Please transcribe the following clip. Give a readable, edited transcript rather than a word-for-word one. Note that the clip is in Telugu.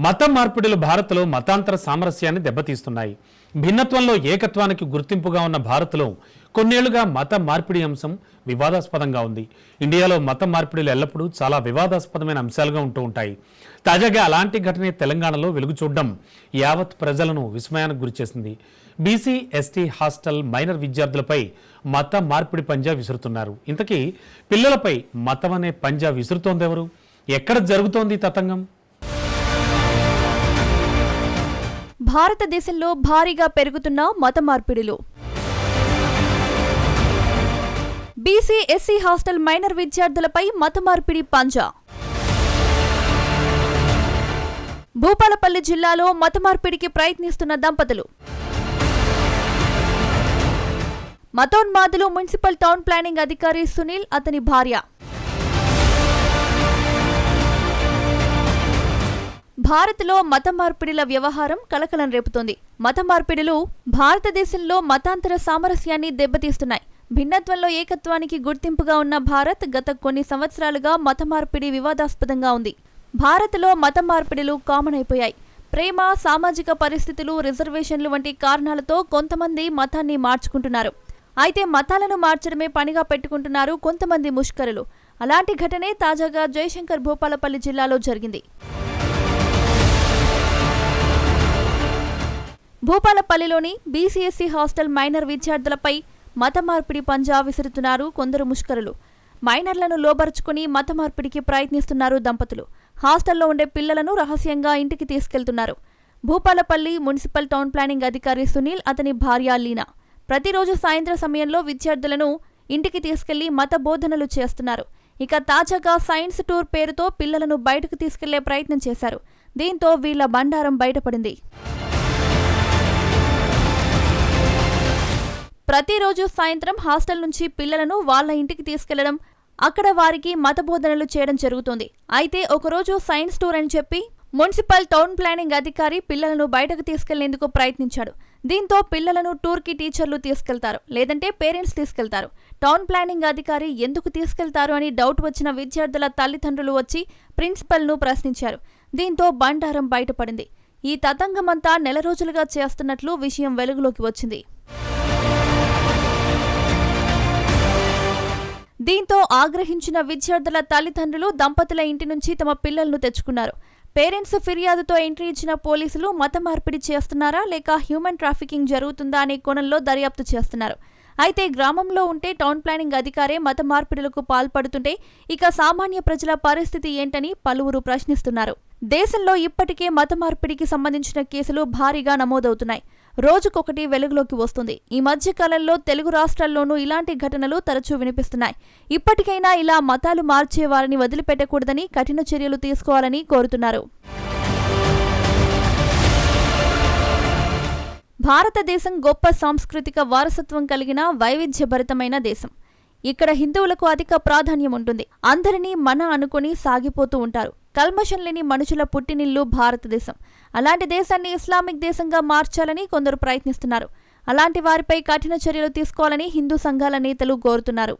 మత మార్పిడులు భారత్లో మతాంతర సామరస్యాన్ని దెబ్బతీస్తున్నాయి. భిన్నత్వంలో ఏకత్వానికి గుర్తింపుగా ఉన్న భారత్లో కొన్నేళ్లుగా మత మార్పిడి అంశం వివాదాస్పదంగా ఉంది. ఇండియాలో మత మార్పిడులు ఎల్లప్పుడూ చాలా వివాదాస్పదమైన అంశాలుగా ఉంటూ ఉంటాయి. తాజాగా అలాంటి ఘటనే తెలంగాణలో వెలుగు చూడడం యావత్ ప్రజలను విస్మయానికి గురిచేసింది. బీసీ ఎస్టీ హాస్టల్ మైనర్ విద్యార్థులపై మత మార్పిడి పంజా విసురుతున్నారు. ఇంతకీ పిల్లలపై మతం అనే పంజా విసురుతోందెవరు? ఎక్కడ జరుగుతోంది తతంగం? భారతదేశంలో భారీగా పెరుగుతున్న మత మార్పిడులు. బీసీ ఎస్సీ హాస్టల్ మైనర్ విద్యార్థులపై మత మార్పిడి పంజా. భూపాలపల్లి జిల్లాలో మత మార్పిడికి ప్రయత్నిస్తున్న దంపతులు. మతోన్మాదులు మున్సిపల్ టౌన్ ప్లానింగ్ అధికారి సునీల్, అతని భార్య. భారత్లో మత మార్పిడిల వ్యవహారం కలకలం రేపుతోంది. మత మార్పిడులు భారతదేశంలో మతాంతర సామరస్యాన్ని దెబ్బతీస్తున్నాయి. భిన్నత్వంలో ఏకత్వానికి గుర్తింపుగా ఉన్న భారత్ గత కొన్ని సంవత్సరాలుగా మత మార్పిడి వివాదాస్పదంగా ఉంది. భారత్లో మత మార్పిడులు కామన్ అయిపోయాయి. ప్రేమ, సామాజిక పరిస్థితులు, రిజర్వేషన్లు వంటి కారణాలతో కొంతమంది మతాన్ని మార్చుకుంటున్నారు. అయితే మతాలను మార్చడమే పనిగా పెట్టుకుంటున్నారు కొంతమంది ముష్కరులు. అలాంటి ఘటనే తాజాగా జయశంకర్ భూపాలపల్లి జిల్లాలో జరిగింది. భూపాలపల్లిలోని బీసీఎస్సీ హాస్టల్ మైనర్ విద్యార్థులపై మత మార్పిడి పంజా విసురుతున్నారు కొందరు ముష్కరులు. మైనర్లను లోబరుచుకుని మత మార్పిడికి ప్రయత్నిస్తున్నారు దంపతులు. హాస్టల్లో ఉండే పిల్లలను రహస్యంగా ఇంటికి తీసుకెళ్తున్నారు. భూపాలపల్లి మున్సిపల్ టౌన్ ప్లానింగ్ అధికారి సునీల్, అతని భార్య లీనా ప్రతిరోజు సాయంత్రం సమయంలో విద్యార్థులను ఇంటికి తీసుకెళ్లి మత బోధనలు చేస్తున్నారు. ఇక తాజాగా సైన్స్ టూర్ పేరుతో పిల్లలను బయటకు తీసుకెళ్లే ప్రయత్నం చేశారు. దీంతో వీళ్ల బండారం బయటపడింది. ప్రతిరోజు సాయంత్రం హాస్టల్ నుంచి పిల్లలను వాళ్ల ఇంటికి తీసుకెళ్లడం, అక్కడ వారికి మత బోధనలు చేయడం జరుగుతోంది. అయితే ఒకరోజు సైన్స్ టూర్ అని చెప్పి మున్సిపల్ టౌన్ ప్లానింగ్ అధికారి పిల్లలను బయటకు తీసుకెళ్లేందుకు ప్రయత్నించాడు. దీంతో పిల్లలను టూర్కి టీచర్లు తీసుకెళ్తారు, లేదంటే పేరెంట్స్ తీసుకెళ్తారు. టౌన్ ప్లానింగ్ అధికారి ఎందుకు తీసుకెళ్తారు అని డౌట్ వచ్చిన విద్యార్థుల తల్లిదండ్రులు వచ్చి ప్రిన్సిపల్ను ప్రశ్నించారు. దీంతో బండారం బయటపడింది. ఈ తతంగమంతా నెల రోజులుగా చేస్తున్నట్లు విషయం వెలుగులోకి వచ్చింది. దీంతో ఆగ్రహించిన విద్యార్థుల తల్లిదండ్రులు దంపతుల ఇంటి నుంచి తమ పిల్లలను తెచ్చుకున్నారు. పేరెంట్స్ ఫిర్యాదుతో ఎంట్రీ ఇచ్చిన పోలీసులు మత మార్పిడి చేస్తున్నారా లేక హ్యూమన్ ట్రాఫికింగ్ జరుగుతుందా అనే కోణంలో దర్యాప్తు చేస్తున్నారు. అయితే గ్రామంలో ఉంటే టౌన్ ప్లానింగ్ అధికారే మత మార్పిడులకు పాల్పడుతుంటే ఇక సామాన్య ప్రజల పరిస్థితి ఏంటని పలువురు ప్రశ్నిస్తున్నారు. దేశంలో ఇప్పటికే మత మార్పిడికి సంబంధించిన కేసులు భారీగా నమోదవుతున్నాయి. రోజుకొకటి వెలుగులోకి వస్తుంది. ఈ మధ్య కాలంలో తెలుగు రాష్ట్రాల్లోనూ ఇలాంటి ఘటనలు తరచూ వినిపిస్తున్నాయి. ఇప్పటికైనా ఇలా మతాలు మార్చే వారిని వదిలిపెట్టకూడదని, కఠిన చర్యలు తీసుకోవాలని కోరుతున్నారు. భారతదేశం గొప్ప సాంస్కృతిక వారసత్వం కలిగిన వైవిధ్యభరితమైన దేశం. ఇక్కడ హిందువులకు అధిక ప్రాధాన్యం ఉంటుంది. అందరినీ మన అనుకుని సాగిపోతూ ఉంటారు. కల్మషం లేని మనుషుల పుట్టినిల్లు భారతదేశం. అలాంటి దేశాన్ని ఇస్లామిక్ దేశంగా మార్చాలని కొందరు ప్రయత్నిస్తున్నారు. అలాంటి వారిపై కఠిన చర్యలు తీసుకోవాలని హిందూ సంఘాల నేతలు కోరుతున్నారు.